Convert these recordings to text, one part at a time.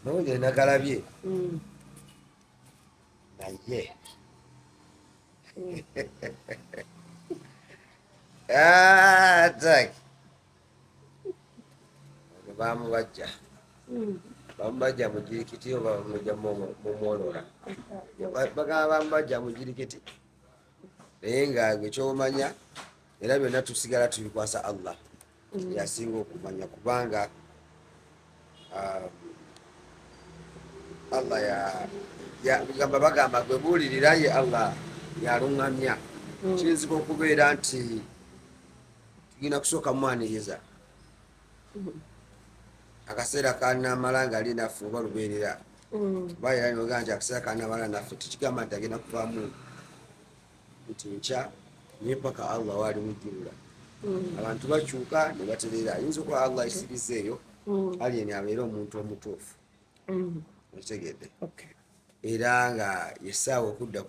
nonje nakalabye naye taki bamubajja mujirikiti oba bamujja mumwolora bagamba bamubajja mujirikiti naye nga ekyomanya era byonna tusigala tubikwasa Allah yasinga okumanya kubanga Allah gamba bagamba gwe buulirira ye Allah yaluŋŋamya kiyinzika okubeera nti tugenda kusooka mwaniriza akaseera kanamala nga ali naffe oba lubeerera baera nogaa nti akaseera kanamala naffe tekigamba nti agenda kuvaamu nti nkya naye paka Allah waali mujjulula abantu bakyuka ne batereera ayinza okuba Allah isiriza eyo aliyeni abeere omuntu omutuufu okitegedde era nga yesaawa okudda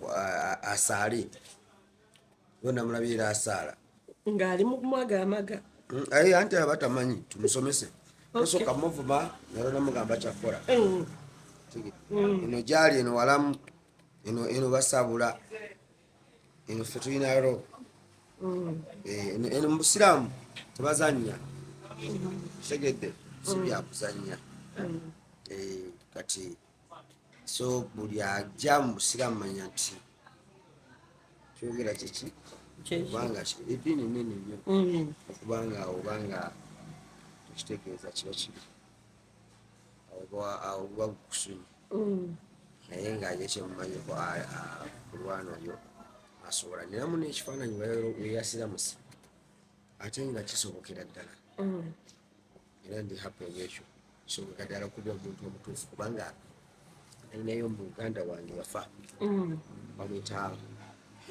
asaale yonna mulabyera asaala ng'ali mu kumwaga amaga aye anti aba tamanyi tumusomese tosooka muvuma nalonamugamba kyakola eno gyali eno walamu eno basabula eno ffe tulinayo eno mubusiraamu tebazanya kitegedde si byakuzanya kati so buli ajja mu busiraamu manya nti kyogera kiki kubanga eddiini nene nnyo okubanga obanga tukitegeeza kiba kibi awo buba bukusumye naye ng'aye kyemumanyiko kulwana oyo asobola neramu n'ekifaananyi weyasiramusi ate nga kisobokera ddala era ndi happy olwekyo kisobokera ddala kuba omuntu omutuufu kubanga alinayo mu Uganda wange yafa bamwita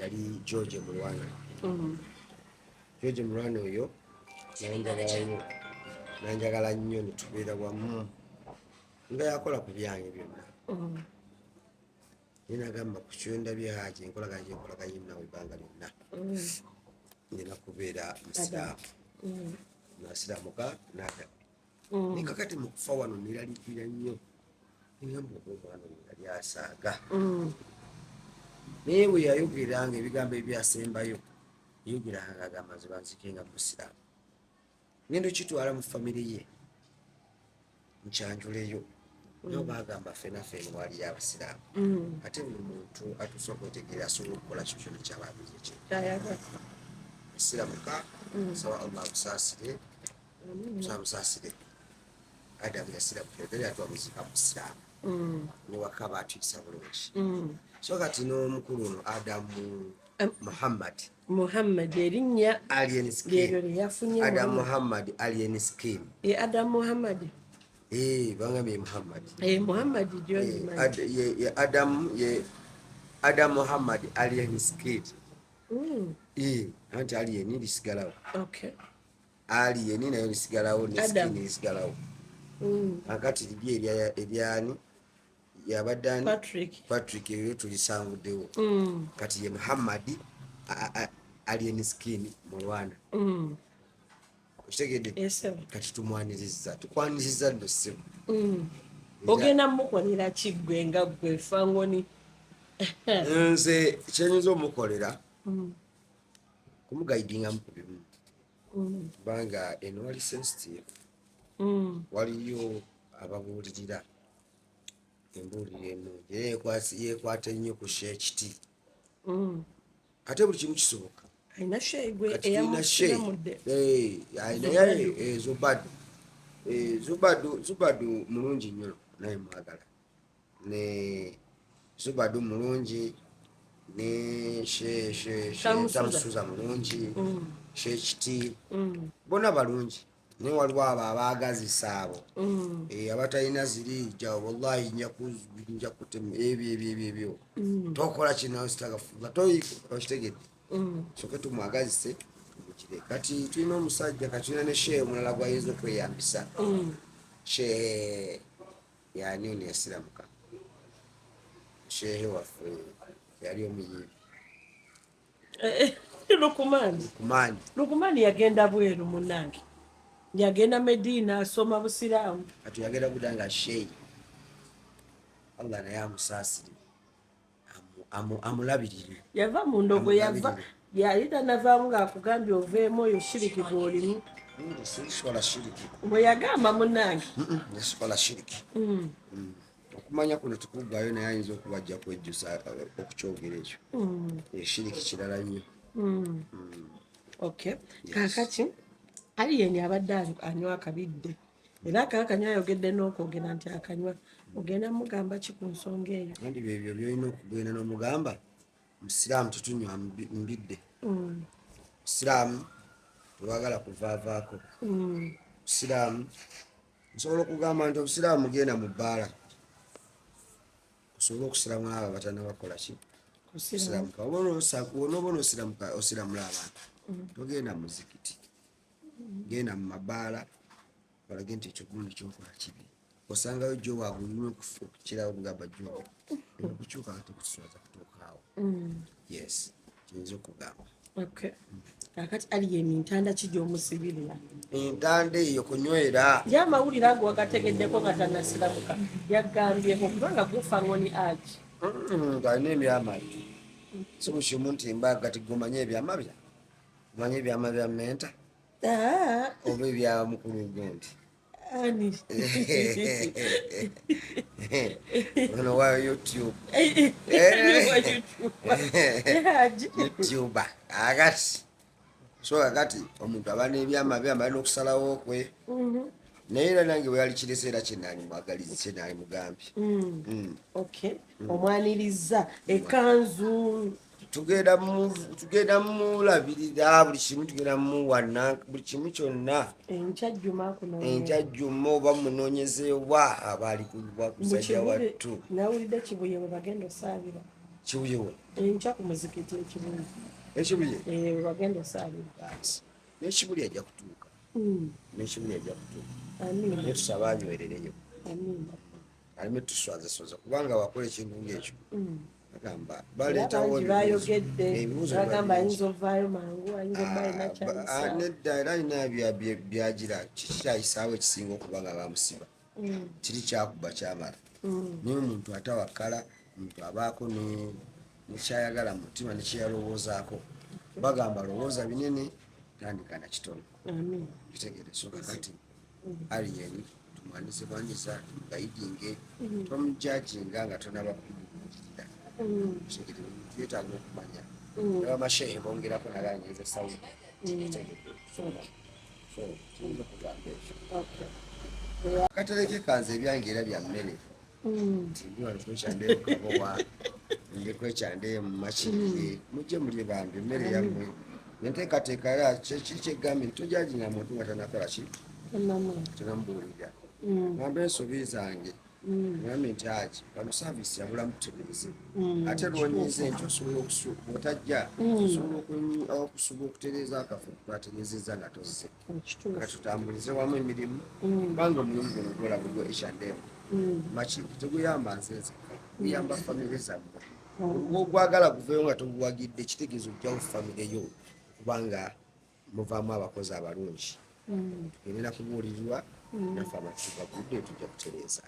yali George Mulwana. George Mulwana oyo nanjagala nnyo netubeera wamu nga yakola ku byange byonna ninagamba ku kyonda byaje enkolaganye nawe ebbanga lyonna nina kubeera musiraamu nasiraamuka nada nikakati mu kufa wano niraliikira nnyo ningamba omwana oyo yali asaaga naye bwe yayogeranga ebigambo ebyasembayo yayogeranga agamba nze banzikenga musiraamu ngendo kitwala mu famire ye nkyanjuleyo nabo bagamba fenaffe eno waliyo abasiraamu ate buli muntu atuusa okwetegeera asobola okukola kyo kyonna kyababuze kye siramuka sawa Allah amusaasire musaasire Adamu yasiramuka era yatwamuzika musiraamu newaka baatuyisa bulungi so kati n'omukulu ono Adamu Muhammad erinnya Alien Skin Adamu Muhammad Alien Skin Adamu Muhammad bangambye Muhammad Muhammad Adamu Muhammad Alien Skin anti alien lisigalawo alien nayo lisigalawo ne skin lisigalawo akati libye eryani yabadani Patrick eyo tulisanguddewo kati ye Muhammad Alien Skin Mulwana okitegedde kati tumwaniriza tukwaniriza nno ssimu ogenda mukolera kiggwe nga gwe fangoni nze kyenyinza omukolera kumugaidingamu ku bimu kubanga eno wali sensitive waliyo ababuulirira embuulire ennungi era yeekwata ennyo ku sheekiti ate buli kimu kisoboka ayina sheegwe naye Zubadu mulungi nnyo naye mwagala ne Zubadu mulungi ne Tamusuza mulungi sheekiti bonna balungi naye waliwo abo abaagazisa abo abatalina ziriija wallahi nja kutema ebyo tokola kino sitagafuza tokitegedde soke tumwagazise tumukire kati tulina omusajja kati tulina ne shehe omulala gwayinza okweyambisa shehe yani ono yasiramuka shehe waffe yali omuyivi Lukumani yagenda bweru munange yagenda Medina asoma busiraamu kati yagenda budanga shehe Allah naye amusaasire amulabirire. Yava mu ndogo yava yali tanavaamu ng'akugambye oveemu oyo shiriki gw'olimu. Sikola shiriki. Bwe yagamba munnange. Sikola shiriki. Okumanya kuno tukuggayo naye ayinza okuba ajja kwejjusa okukyogera ekyo. Shiriki kirala nnyo. Okay. Kaakati Alien abadde anywa akabidde. Era kaakanywa ayogedde n'okwogera nti akanywa. Ogenda mugamba ki ku nsonga eyo? Kandi byebyo byolina okugenda n'omugamba musiraamu tetunywa mbidde. Musiraamu tewagala kuvaavaako. Musiraamu nsobola okugamba nti obusiraamu mugenda mu bbaala osobola okusiramu abo abatanabakola ki kusiramuka. Onooba osiramula abantu togenda mu muzikiti, genda mu mabaala balage nti ekyo gundi kyokola kibi. Osangayo jjo waabulime okukirawo mugamba jjo okukyuka nga tekutuswaza kutuukaawo. Yes, kiyinza okugamba. Okay. Kakati Alien ntanda ki gy'omusibirira? Entanda eyo kunywera. Ye amawulire ago wagategeddeko nga tannasiramuka yagambyeko kubanga gufa ngoni agi. Ng'alina ebyama bye. Si bukimu nti mbaga ti gumanye ebyama bya? Gumanye ebyama bya menta? Oba ebya mukulu gundi? Ani? Ono wa YouTube. YouTuber. Agati. So agati omuntu aba n'ebyama bye amala n'okusalawo kwe. Naye era nange bwe yali kirese era kyenali mwagalizi kyenali mugambye. Okay. Omwaniriza ekanzu. Tugenda mulabirira buli kimu, tugenda muwana buli kimu kyonna. Enkyajjuma kuno. Enkyajjuma oba munoonyezeebwa abaali kusajja wattu. Nawulidde Kibuye bwe bagenda osaabira. Kibuye we? Enkya ku muzikiti Ekibuye. Ekibuye? Bwe bagenda osaabira. N'Ekibuye ajja kutuuka. N'Ekibuye ajja kutuuka. Amiina. Naye tusaba anywerereyo. Amiina. Aleme tuswaza kubanga wakola ekintu ng'ekyo. Agamba baleetawo bayogedde bagamba ayinza ovaayo mangu ayinza obbayo nakyayisa. Nedda era alina byagira kikyayisaawo ekisinga okuba nga bamusiba. Kiri kyakuba kyamala. Naye omuntu atawakala, omuntu abaako nekyayagala mu mutima nekyeyalowoozaako. Bagamba lowooza binene tandika na kitono. Kitegere so kakati Alien tumwanyiza tumugayidinge tomujajinga nga tonaba kumugirira. Twetaaga okumanya abamashehe bongerako nalanyiza sawudi. Katereke kanze ebyange era bya mmere ndiwalikwekyandeemukabowa ndikwekyandeeye mu makirire mujje mulye bambi emmere yammwe nenteekateeka era kiri kyegambye nti tojajinga muntu nga tanakola ki tenamubuulirira ngambe ensobi zange ngambe nti aki bano saavisi yabulamu butereezi ate lwonyiza ekyo osobola otajja osobola okusuba okutereeza akafu twatereezezza nga tozze nga tutambulize wamu emirimu kubanga omulimu guno gwolabugwo ekyandeemu maki teguyamba nzeze guyamba famire zammwe ogwagala guveeyo nga toguwagidde kitegeeza ojjawo famire yo kubanga muvaamu abakozi abalungi tugendera kubuulirirwa nafe amatugagudde tujja kutereeza.